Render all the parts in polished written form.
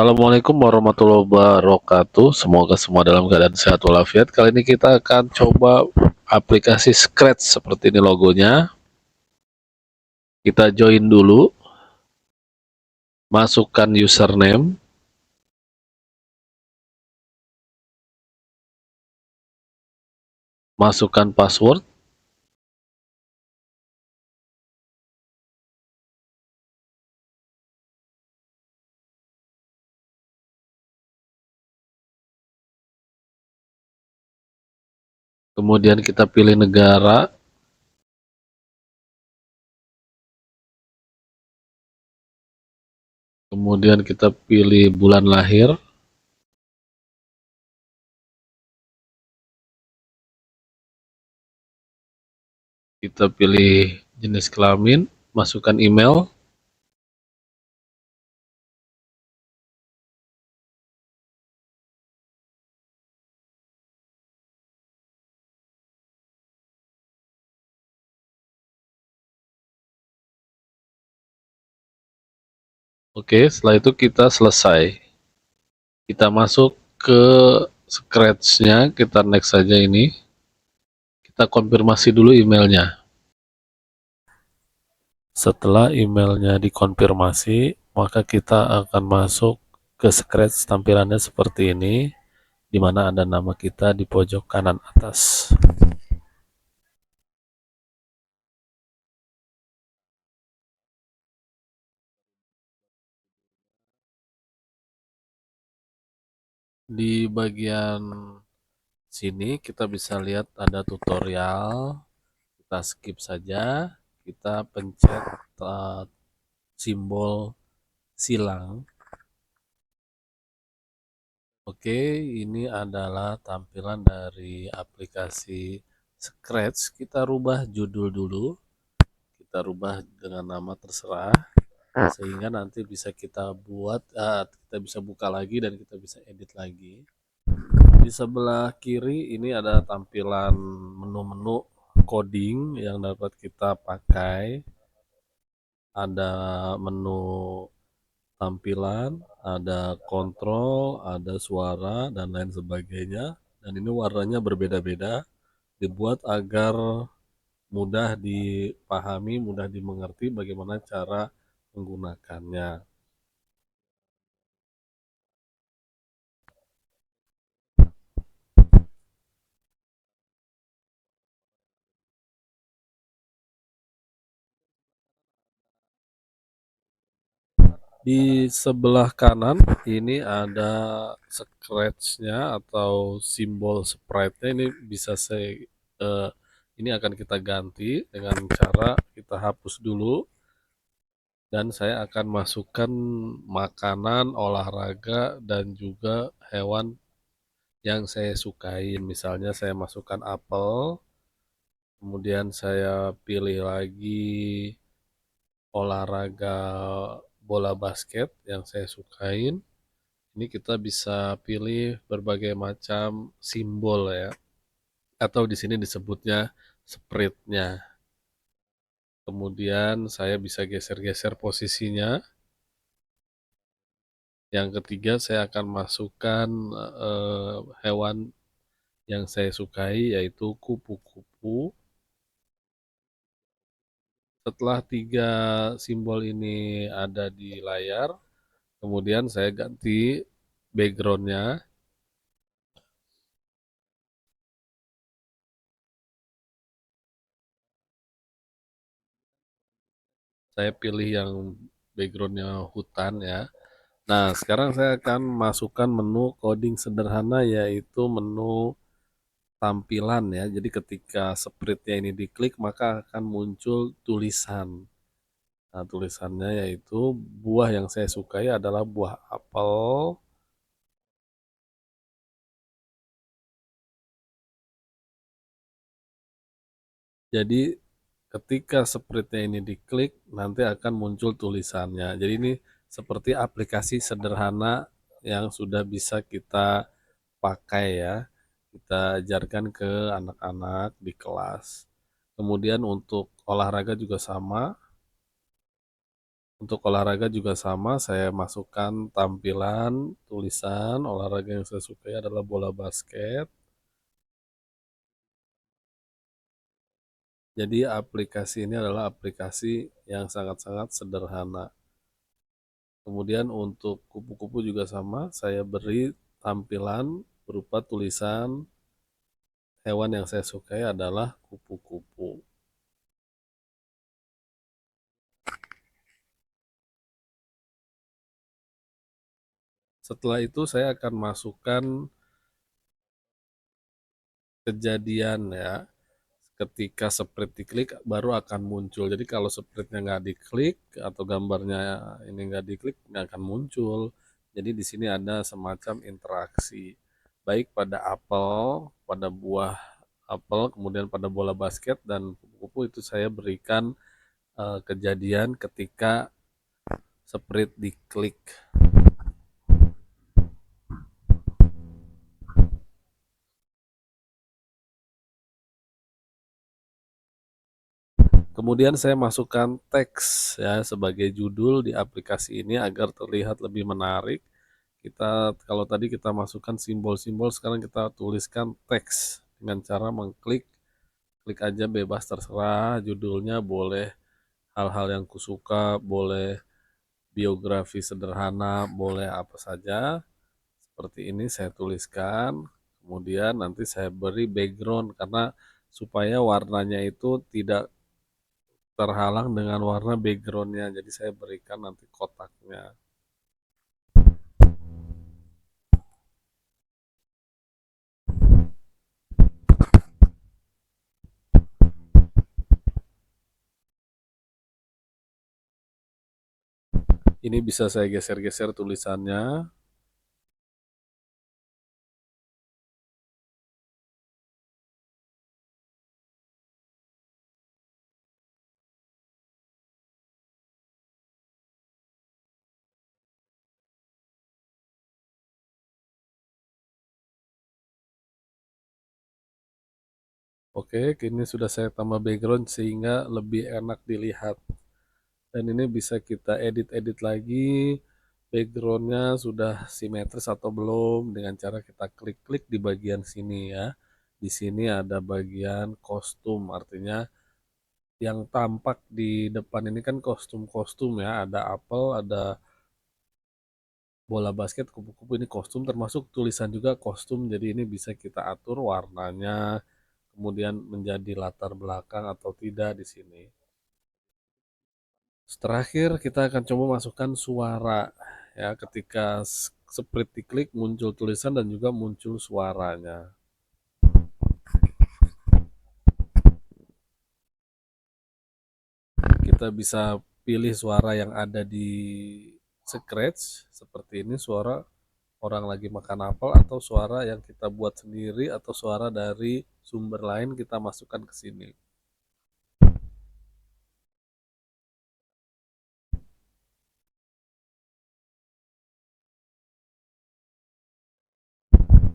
Assalamualaikum warahmatullahi wabarakatuh. Semoga semua dalam keadaan sehat walafiat. Kali ini kita akan coba aplikasi Scratch seperti ini logonya. Kita join dulu, masukkan username, masukkan password, kemudian kita pilih negara, kemudian kita pilih bulan lahir, kita pilih jenis kelamin, masukkan email, oke. Setelah itu kita selesai. Kita masuk ke Scratch-nya, kita next saja ini. Kita konfirmasi dulu emailnya. Setelah emailnya dikonfirmasi, maka kita akan masuk ke Scratch. Tampilannya seperti ini, di mana ada nama kita di pojok kanan atas. Di bagian sini kita bisa lihat ada tutorial. Kita skip saja. Kita pencet simbol silang. Oke, ini adalah tampilan dari aplikasi Scratch. Kita rubah judul dulu. Kita rubah dengan nama terserah, sehingga nanti bisa kita buat, kita bisa buka lagi dan kita bisa edit lagi. Di sebelah kiri ini ada tampilan menu-menu coding yang dapat kita pakai. Ada menu tampilan, ada kontrol, ada suara, dan lain sebagainya. Dan ini warnanya berbeda-beda, dibuat agar mudah dipahami, mudah dimengerti bagaimana cara menggunakannya. Di sebelah kanan ini ada scratch-nya atau simbol sprite-nya. Ini bisa ini akan kita ganti dengan cara kita hapus dulu, dan saya akan masukkan makanan, olahraga, dan juga hewan yang saya sukai. Misalnya saya masukkan apel, kemudian saya pilih lagi olahraga bola basket yang saya sukain. Ini kita bisa pilih berbagai macam simbol ya, atau di sini disebutnya sprite-nya. Kemudian saya bisa geser-geser posisinya. Yang ketiga saya akan masukkan hewan yang saya sukai, yaitu kupu-kupu. Setelah 3 simbol ini ada di layar, kemudian saya ganti background-nya. Saya pilih yang background-nya hutan ya. Nah, sekarang saya akan masukkan menu coding sederhana, yaitu menu tampilan ya. Jadi ketika sprite-nya ini diklik, maka akan muncul tulisan. Nah, tulisannya yaitu buah yang saya sukai adalah buah apel. Jadi ketika sprite-nya ini diklik, nanti akan muncul tulisannya. Jadi ini seperti aplikasi sederhana yang sudah bisa kita pakai ya. Kita ajarkan ke anak-anak di kelas. Kemudian untuk olahraga juga sama. Untuk olahraga juga sama, saya masukkan tampilan, tulisan, olahraga yang saya sukai adalah bola basket. Jadi aplikasi ini adalah aplikasi yang sangat-sangat sederhana. Kemudian untuk kupu-kupu juga sama, saya beri tampilan berupa tulisan hewan yang saya sukai adalah kupu-kupu. Setelah itu saya akan masukkan kejadian ya, ketika sprite diklik baru akan muncul. Jadi kalau sprite-nya nggak diklik atau gambarnya ini nggak diklik nggak akan muncul. Jadi di sini ada semacam interaksi, baik pada apel, pada buah apel, kemudian pada bola basket dan kupu-kupu itu saya berikan kejadian ketika sprite diklik. Kemudian saya masukkan teks ya sebagai judul di aplikasi ini agar terlihat lebih menarik. Kita kalau tadi kita masukkan simbol-simbol, sekarang kita tuliskan teks dengan cara mengklik, klik aja bebas terserah, judulnya boleh hal-hal yang kusuka, boleh biografi sederhana, boleh apa saja. Seperti ini saya tuliskan, kemudian nanti saya beri background karena supaya warnanya itu tidak terhalang dengan warna backgroundnya, jadi saya berikan nanti kotaknya. Ini bisa saya geser-geser tulisannya. Oke, kini sudah saya tambah background sehingga lebih enak dilihat. Dan ini bisa kita edit-edit lagi, backgroundnya sudah simetris atau belum, dengan cara kita klik-klik di bagian sini ya. Di sini ada bagian kostum, artinya yang tampak di depan ini kan kostum-kostum ya, ada apel, ada bola basket, kupu-kupu, ini kostum, termasuk tulisan juga kostum, jadi ini bisa kita atur warnanya, kemudian menjadi latar belakang atau tidak di sini. Terakhir kita akan coba masukkan suara ya, ketika sprite diklik muncul tulisan dan juga muncul suaranya. Kita bisa pilih suara yang ada di Scratch seperti ini, suara orang lagi makan apel, atau suara yang kita buat sendiri, atau suara dari sumber lain kita masukkan ke sini.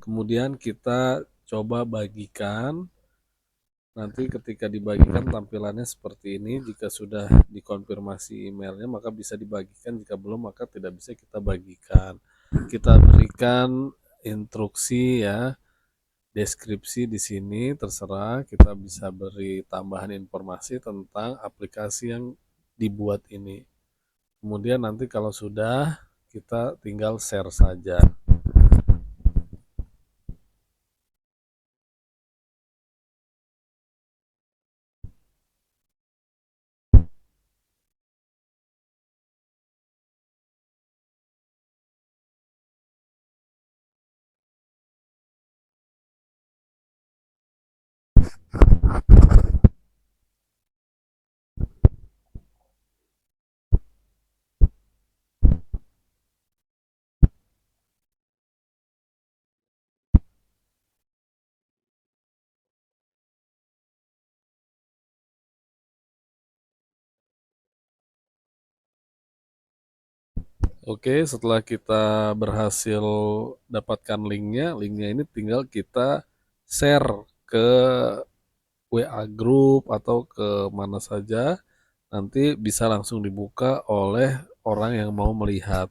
Kemudian kita coba bagikan. Nanti ketika dibagikan tampilannya seperti ini. Jika sudah dikonfirmasi emailnya maka bisa dibagikan, jika belum maka tidak bisa kita bagikan. Kita berikan instruksi ya, deskripsi di sini terserah, kita bisa beri tambahan informasi tentang aplikasi yang dibuat ini. Kemudian nanti kalau sudah, kita tinggal share saja. Oke, setelah kita berhasil dapatkan linknya ini tinggal kita share ke WA group atau ke mana saja. nanti bisa langsung dibuka oleh orang yang mau melihat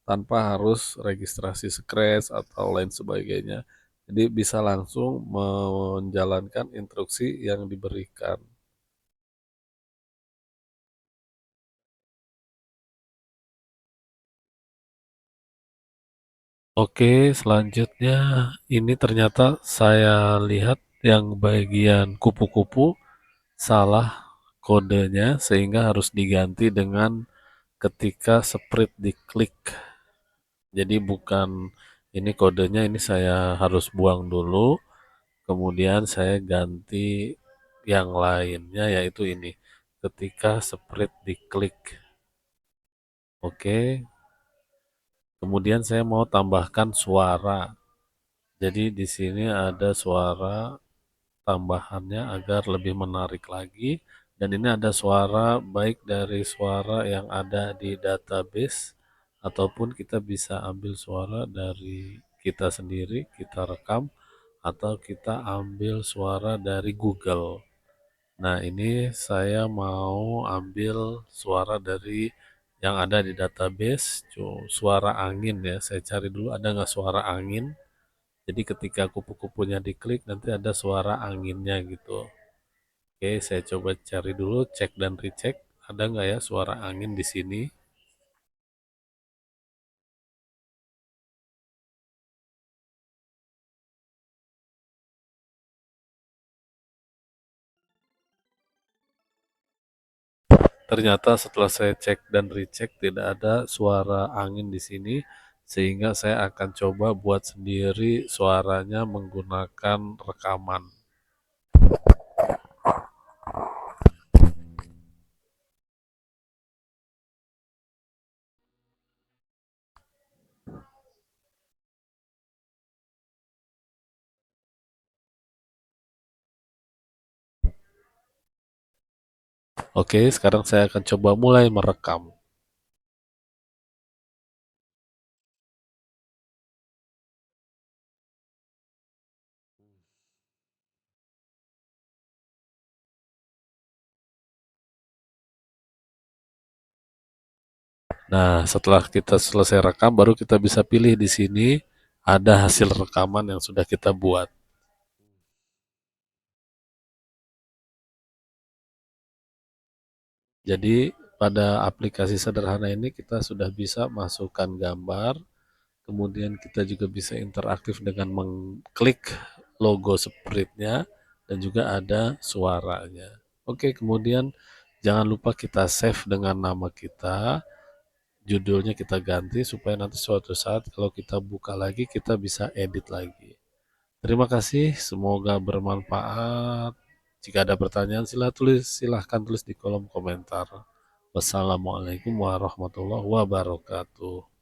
tanpa harus registrasi Scratch atau lain sebagainya. Jadi bisa langsung menjalankan instruksi yang diberikan. Oke, selanjutnya ini ternyata saya lihat yang bagian kupu-kupu salah kodenya sehingga harus diganti dengan ketika sprint diklik. Jadi bukan ini kodenya, ini saya harus buang dulu, kemudian saya ganti yang lainnya yaitu ini. Ketika sprint diklik. Oke, kemudian saya mau tambahkan suara. Jadi di sini ada suara tambahannya agar lebih menarik lagi. Dan ini ada suara baik dari suara yang ada di database ataupun kita bisa ambil suara dari kita sendiri, kita rekam atau kita ambil suara dari Google. Nah, ini saya mau ambil suara dari yang ada di database, suara angin ya. Saya cari dulu ada nggak suara angin. Jadi ketika kupu-kupunya diklik nanti ada suara anginnya gitu. Oke, saya coba cari dulu, cek dan recheck. Ada nggak ya suara angin di sini? Ternyata setelah saya cek dan recheck tidak ada suara angin di sini, sehingga saya akan coba buat sendiri suaranya menggunakan rekaman. Oke, sekarang saya akan coba mulai merekam. Nah, setelah kita selesai rekam, baru kita bisa pilih di sini ada hasil rekaman yang sudah kita buat. Jadi, pada aplikasi sederhana ini kita sudah bisa masukkan gambar, kemudian kita juga bisa interaktif dengan mengklik logo sprintnya dan juga ada suaranya. Oke, kemudian jangan lupa kita save dengan nama kita, judulnya kita ganti supaya nanti suatu saat kalau kita buka lagi kita bisa edit lagi. Terima kasih, semoga bermanfaat. Jika ada pertanyaan silahkan tulis di kolom komentar. Wassalamualaikum warahmatullahi wabarakatuh.